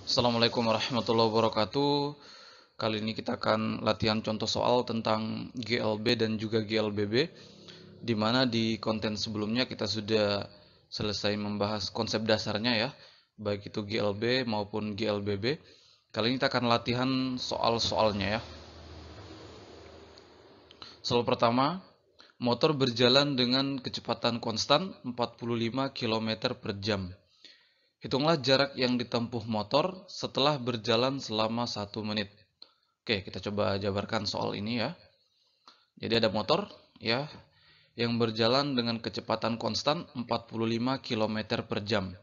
Assalamualaikum warahmatullahi wabarakatuh. Kali ini kita akan latihan contoh soal tentang GLB dan juga GLBB, di mana di konten sebelumnya kita sudah selesai membahas konsep dasarnya ya, baik itu GLB maupun GLBB. Kali ini kita akan latihan soal-soalnya ya. Soal pertama, motor berjalan dengan kecepatan konstan 45 km per jam. Hitunglah jarak yang ditempuh motor setelah berjalan selama 1 menit. Oke, kita coba jabarkan soal ini ya. Jadi ada motor ya yang berjalan dengan kecepatan konstan 45 km per jam.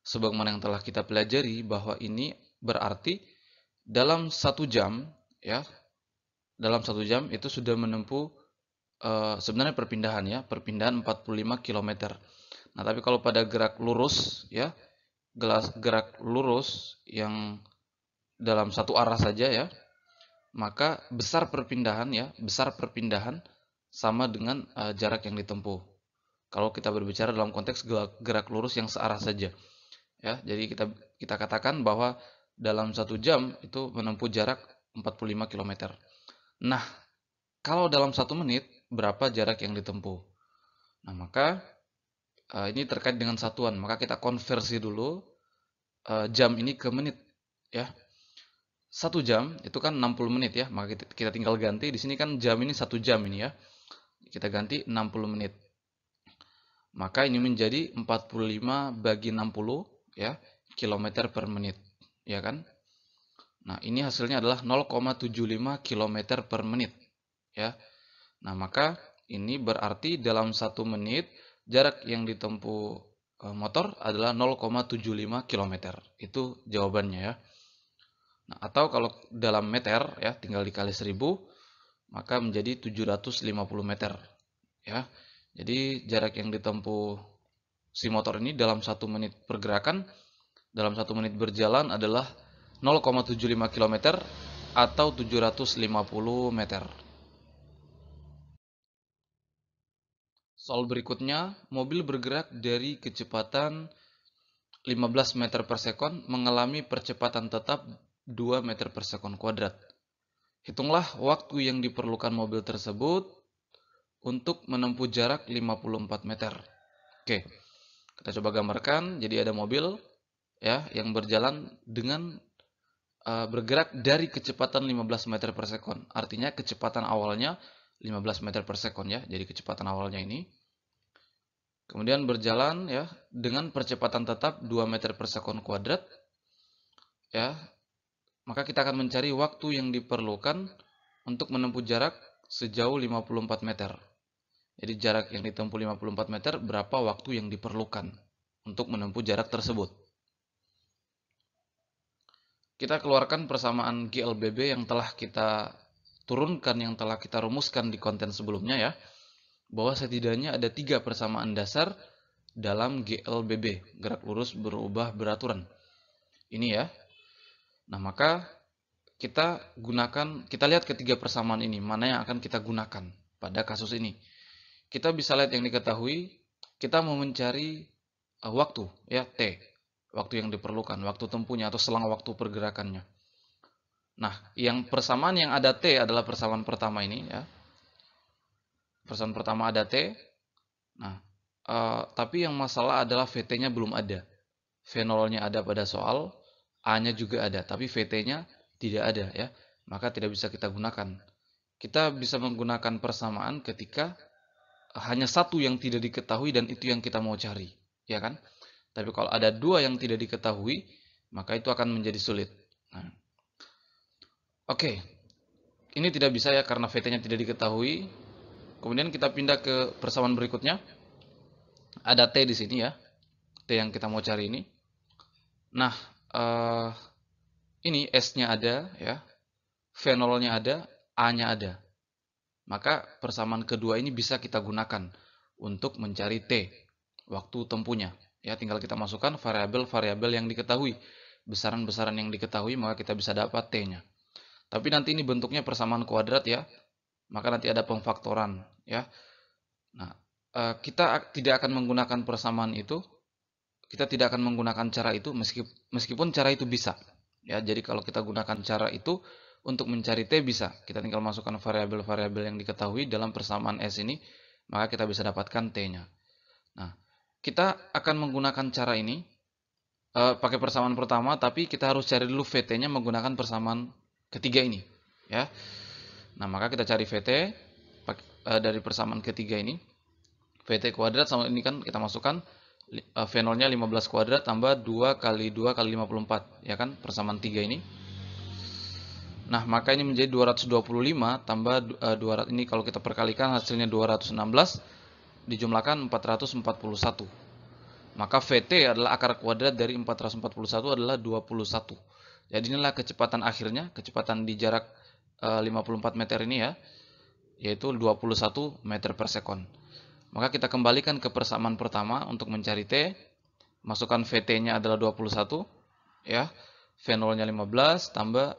Sebagaimana yang telah kita pelajari bahwa ini berarti dalam 1 jam ya, dalam 1 jam itu sudah menempuh sebenarnya perpindahan ya, perpindahan 45 km. Nah, tapi kalau pada gerak lurus ya, gerak lurus yang dalam satu arah saja ya, maka besar perpindahan ya, besar perpindahan sama dengan jarak yang ditempuh. Kalau kita berbicara dalam konteks gerak lurus yang searah saja, ya. Jadi kita katakan bahwa dalam 1 jam itu menempuh jarak 45 km. Nah, kalau dalam 1 menit berapa jarak yang ditempuh? Nah, maka ini terkait dengan satuan. Maka kita konversi dulu jam ini ke menit, ya. 1 jam itu kan 60 menit ya, maka kita tinggal ganti. Di sini kan jam ini 1 jam ini ya. Kita ganti 60 menit. Maka ini menjadi 45 bagi 60 ya, kilometer per menit. Ya kan? Nah, ini hasilnya adalah 0,75 kilometer per menit. Ya. Nah, maka ini berarti dalam 1 menit jarak yang ditempuh motor adalah 0,75 kilometer. Itu jawabannya ya. Nah, atau kalau dalam meter ya, tinggal dikali 1000, maka menjadi 750 meter. Ya. Jadi jarak yang ditempuh si motor ini dalam 1 menit pergerakan, dalam 1 menit berjalan adalah 0,75 km atau 750 meter. Soal berikutnya, mobil bergerak dari kecepatan 15 meter per sekon mengalami percepatan tetap 2 meter per sekon kuadrat. Hitunglah waktu yang diperlukan mobil tersebut untuk menempuh jarak 54 meter. Oke, kita coba gambarkan. Jadi ada mobil ya yang berjalan dengan bergerak dari kecepatan 15 meter per sekon. Artinya kecepatan awalnya 15 meter per sekon ya. Jadi kecepatan awalnya ini. Kemudian berjalan ya dengan percepatan tetap 2 meter per sekon kuadrat. Ya, maka kita akan mencari waktu yang diperlukan untuk menempuh jarak sejauh 54 meter. Jadi jarak yang ditempuh 54 meter, berapa waktu yang diperlukan untuk menempuh jarak tersebut. Kita keluarkan persamaan GLBB yang telah kita turunkan, yang telah kita rumuskan di konten sebelumnya ya. Bahwa setidaknya ada 3 persamaan dasar dalam GLBB, gerak lurus berubah beraturan. Ini ya. Nah, maka kita lihat ketiga persamaan ini, mana yang akan kita gunakan pada kasus ini. Kita bisa lihat yang diketahui, kita mau mencari waktu ya, T. Waktu yang diperlukan, waktu tempuhnya atau selang waktu pergerakannya. Nah, yang persamaan yang ada T adalah persamaan pertama ini ya. Persamaan pertama ada T. Nah, tapi yang masalah adalah VT-nya belum ada. V0-nya ada pada soal, A-nya juga ada, tapi VT-nya tidak ada ya. Maka tidak bisa kita gunakan. Kita bisa menggunakan persamaan ketika hanya satu yang tidak diketahui dan itu yang kita mau cari, ya kan? Tapi kalau ada dua yang tidak diketahui, maka itu akan menjadi sulit. Nah, oke, ini tidak bisa ya karena VT-nya tidak diketahui. Kemudian kita pindah ke persamaan berikutnya. Ada T di sini ya, T yang kita mau cari ini. Nah, ini S-nya ada ya, V0-nya ada, A-nya ada. Maka persamaan kedua ini bisa kita gunakan untuk mencari T, waktu tempuhnya. Ya, tinggal kita masukkan variabel-variabel yang diketahui. Besaran-besaran yang diketahui, maka kita bisa dapat T-nya. Tapi nanti ini bentuknya persamaan kuadrat ya. Maka nanti ada pemfaktoran ya. Nah, kita tidak akan menggunakan persamaan itu kita tidak akan menggunakan cara itu meskipun cara itu bisa. Ya, jadi kalau kita gunakan cara itu untuk mencari T bisa. Kita tinggal masukkan variabel-variabel yang diketahui dalam persamaan S ini, maka kita bisa dapatkan T-nya. Nah, kita akan menggunakan cara ini pakai persamaan pertama, tapi kita harus cari dulu VT-nya menggunakan persamaan ketiga ini. Ya. Nah, maka kita cari VT dari persamaan ketiga ini. VT kuadrat sama ini kan kita masukkan V0-nya 15 kuadrat tambah 2 kali 2 kali 54, ya kan, persamaan 3 ini. Nah, maka ini menjadi 225 tambah 200, ini kalau kita perkalikan hasilnya 216 dijumlahkan 441. Maka VT adalah akar kuadrat dari 441 adalah 21. Jadi inilah kecepatan akhirnya, kecepatan di jarak 54 meter ini ya, yaitu 21 meter per sekon. Maka kita kembalikan ke persamaan pertama untuk mencari T. Masukkan VT-nya adalah 21, ya. V0-nya 15 tambah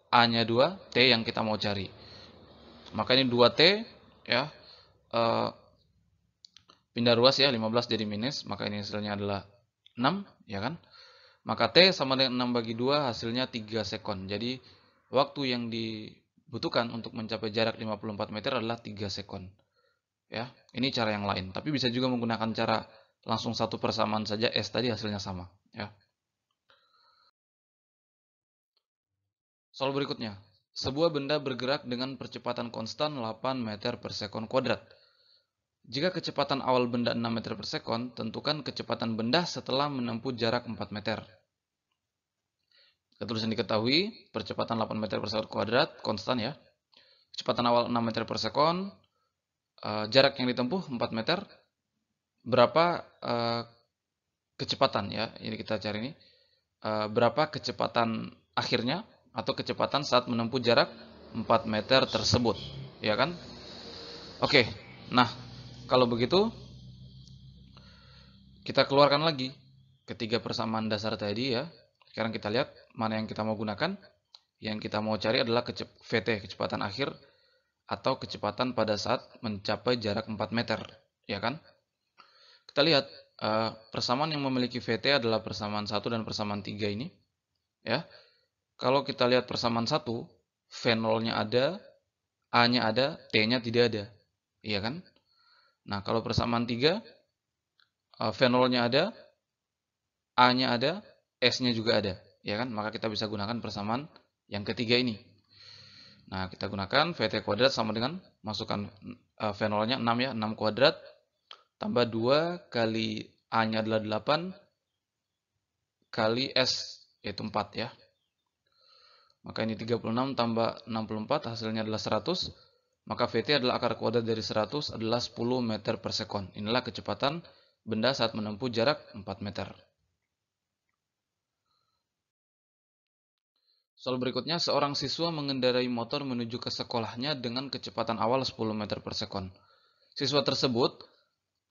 A-nya 2, T yang kita mau cari. Maka ini 2T, ya. Pindah ruas ya, 15 jadi minus, maka ini hasilnya adalah 6, ya kan? Maka T sama dengan 6 bagi 2, hasilnya 3 sekon. Jadi waktu yang dibutuhkan untuk mencapai jarak 54 meter adalah 3 sekon. Ya, ini cara yang lain. Tapi bisa juga menggunakan cara langsung satu persamaan saja, S tadi hasilnya sama. Ya. Soal berikutnya. Sebuah benda bergerak dengan percepatan konstan 8 meter per sekon kuadrat. Jika kecepatan awal benda 6 meter per sekon, tentukan kecepatan benda setelah menempuh jarak 4 meter. Ketulisan diketahui, percepatan 8 meter per sekon kuadrat, konstan ya. Kecepatan awal 6 meter per sekon, jarak yang ditempuh 4 meter, berapa kecepatan ya, ini kita cari ini, berapa kecepatan akhirnya atau kecepatan saat menempuh jarak 4 meter tersebut, ya kan? Oke, nah kalau begitu kita keluarkan lagi ketiga persamaan dasar tadi ya. Sekarang kita lihat mana yang kita mau gunakan. Yang kita mau cari adalah VT, kecepatan akhir atau kecepatan pada saat mencapai jarak 4 meter, ya kan? Kita lihat persamaan yang memiliki VT adalah persamaan 1 dan persamaan 3 ini, ya. Kalau kita lihat persamaan 1, V0-nya ada, A-nya ada, T-nya tidak ada, iya kan? Nah, kalau persamaan 3, V0-nya ada, A-nya ada, S-nya juga ada, ya kan? Maka kita bisa gunakan persamaan yang ketiga ini. Nah, kita gunakan VT kuadrat sama dengan masukkan V0-nya 6 ya, 6 kuadrat tambah 2 kali A-nya adalah 8 kali S yaitu 4 ya. Maka ini 36 tambah 64 hasilnya adalah 100. Maka VT adalah akar kuadrat dari 100 adalah 10 meter per sekon. Inilah kecepatan benda saat menempuh jarak 4 meter. Soal berikutnya, seorang siswa mengendarai motor menuju ke sekolahnya dengan kecepatan awal 10 meter per sekon. Siswa tersebut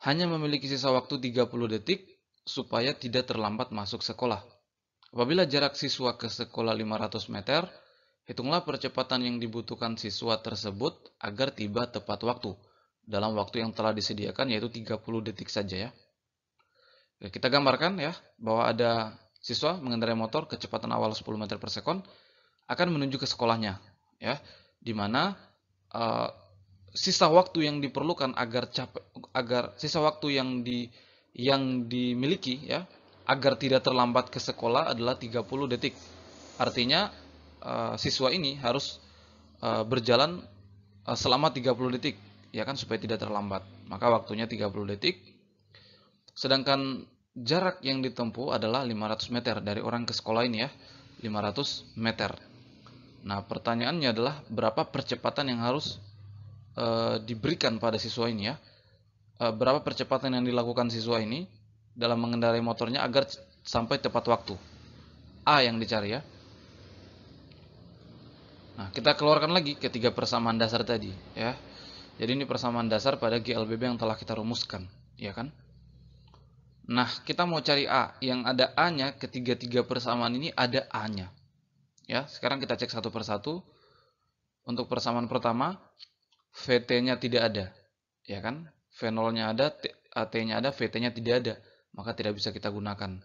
hanya memiliki sisa waktu 30 detik supaya tidak terlambat masuk sekolah. Apabila jarak siswa ke sekolah 500 meter, hitunglah percepatan yang dibutuhkan siswa tersebut agar tiba tepat waktu. Dalam waktu yang telah disediakan yaitu 30 detik saja ya. Kita gambarkan ya bahwa ada siswa mengendarai motor kecepatan awal 10 meter per sekon akan menuju ke sekolahnya ya, di mana sisa waktu yang diperlukan agar sisa waktu yang dimiliki ya agar tidak terlambat ke sekolah adalah 30 detik. Artinya siswa ini harus berjalan selama 30 detik ya kan, supaya tidak terlambat. Maka waktunya 30 detik. Sedangkan jarak yang ditempuh adalah 500 meter dari orang ke sekolah ini ya, 500 meter. Nah, pertanyaannya adalah berapa percepatan yang harus diberikan pada siswa ini ya. Berapa percepatan yang dilakukan siswa ini dalam mengendarai motornya agar sampai tepat waktu. A yang dicari ya. Nah, kita keluarkan lagi ketiga persamaan dasar tadi ya. Jadi ini persamaan dasar pada GLBB yang telah kita rumuskan, ya kan? Nah, kita mau cari A. Yang ada A-nya, ketiga-tiga persamaan ini ada A-nya. Ya, sekarang kita cek satu persatu. Untuk persamaan pertama, VT-nya tidak ada, ya kan? V0-nya ada, T-nya ada, VT-nya tidak ada. maka tidak bisa kita gunakan.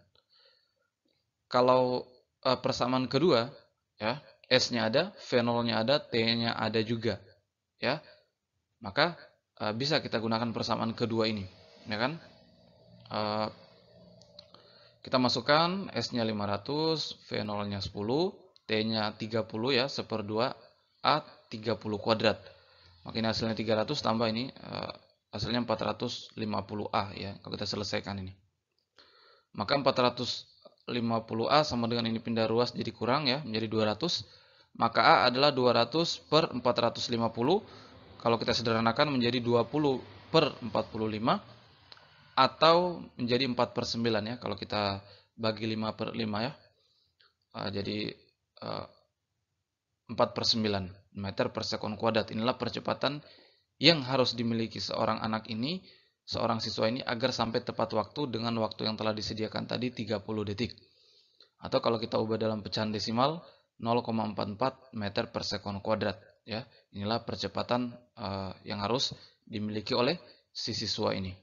Kalau persamaan kedua, ya, S-nya ada, V0-nya ada, T-nya ada juga, ya. Maka bisa kita gunakan persamaan kedua ini, ya kan? Kita masukkan S-nya 500, V0-nya 10, T-nya 30 ya, 1/2, A 30 kuadrat. Maka ini hasilnya 300 tambah ini hasilnya 450A ya, kalau kita selesaikan ini. Maka 450A sama dengan ini pindah ruas jadi kurang ya, menjadi 200. Maka A adalah 200 per 450. Kalau kita sederhanakan menjadi 20 per 45. Atau menjadi 4/9 ya, kalau kita bagi 5/5 ya. Jadi 4/9 meter per sekon kuadrat. Inilah percepatan yang harus dimiliki seorang anak ini, seorang siswa ini, agar sampai tepat waktu dengan waktu yang telah disediakan tadi 30 detik. Atau kalau kita ubah dalam pecahan desimal 0,44 meter per sekon kuadrat ya. Inilah percepatan yang harus dimiliki oleh si siswa ini.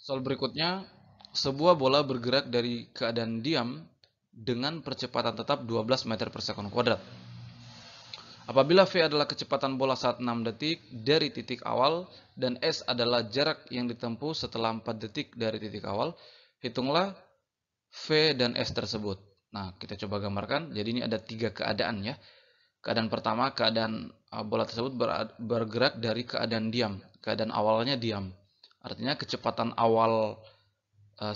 Soal berikutnya, sebuah bola bergerak dari keadaan diam dengan percepatan tetap 12 meter per sekon kuadrat. Apabila V adalah kecepatan bola saat 6 detik dari titik awal dan S adalah jarak yang ditempuh setelah 4 detik dari titik awal, hitunglah V dan S tersebut. Nah, kita coba gambarkan. Jadi ini ada 3 keadaan ya. Keadaan pertama, keadaan bola tersebut bergerak dari keadaan diam. Keadaan awalnya diam. Artinya kecepatan awal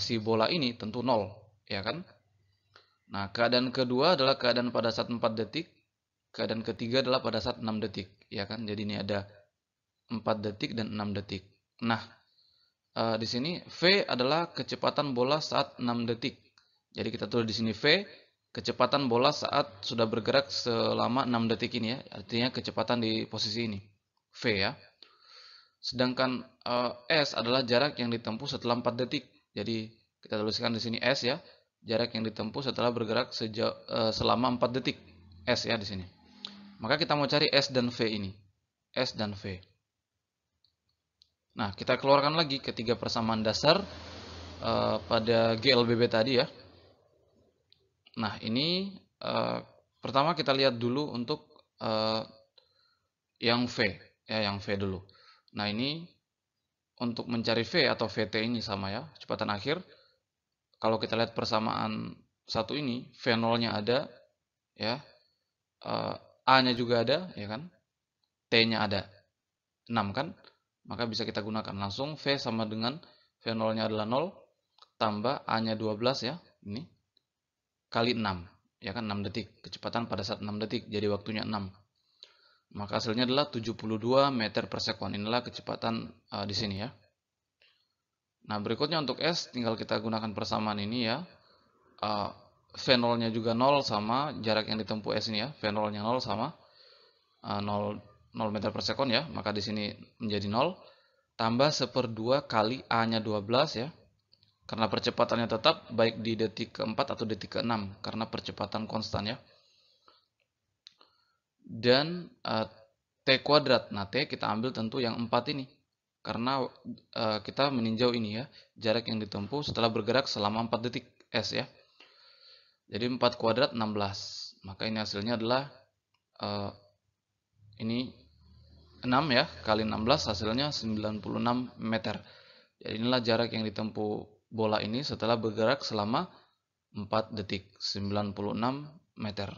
si bola ini tentu 0, ya kan? Nah, keadaan kedua adalah keadaan pada saat 4 detik. Keadaan ketiga adalah pada saat 6 detik, ya kan? Jadi ini ada 4 detik dan 6 detik. Nah, di sini V adalah kecepatan bola saat 6 detik. Jadi kita tulis di sini V, kecepatan bola saat sudah bergerak selama 6 detik ini ya. Artinya kecepatan di posisi ini. V ya. Sedangkan S adalah jarak yang ditempuh setelah 4 detik. Jadi kita tuliskan di sini S ya, jarak yang ditempuh setelah bergerak selama 4 detik. S ya di sini. Maka kita mau cari S dan V ini. S dan V. Nah, kita keluarkan lagi ketiga persamaan dasar pada GLBB tadi ya. Nah, ini pertama kita lihat dulu untuk yang V ya, yang V dulu. Nah, ini untuk mencari V atau VT ini sama ya, kecepatan akhir. Kalau kita lihat persamaan satu ini, V0-nya ada ya, A-nya juga ada ya kan, T-nya ada 6 kan, maka bisa kita gunakan langsung. V sama dengan V0-nya adalah 0 tambah A-nya 12 ya, ini kali 6 ya kan, 6 detik, kecepatan pada saat 6 detik, jadi waktunya 6. Maka hasilnya adalah 72 meter per sekon. Inilah kecepatan di sini ya. Nah, berikutnya untuk S tinggal kita gunakan persamaan ini ya. V0-nya juga 0 sama jarak yang ditempuh S ini ya. V0-nya 0 sama 0 meter per sekon ya. Maka di sini menjadi 0 tambah 1/2 kali A-nya 12 ya. Karena percepatannya tetap baik di detik keempat atau detik ke-6 karena percepatan konstan ya. Dan T kuadrat. Nah, T kita ambil tentu yang 4 ini. Karena kita meninjau ini ya, jarak yang ditempuh setelah bergerak selama 4 detik S ya. Jadi 4 kuadrat 16. Maka ini hasilnya adalah ini 6 ya, kali 16 hasilnya 96 meter. Jadi inilah jarak yang ditempuh bola ini setelah bergerak selama 4 detik, 96 meter.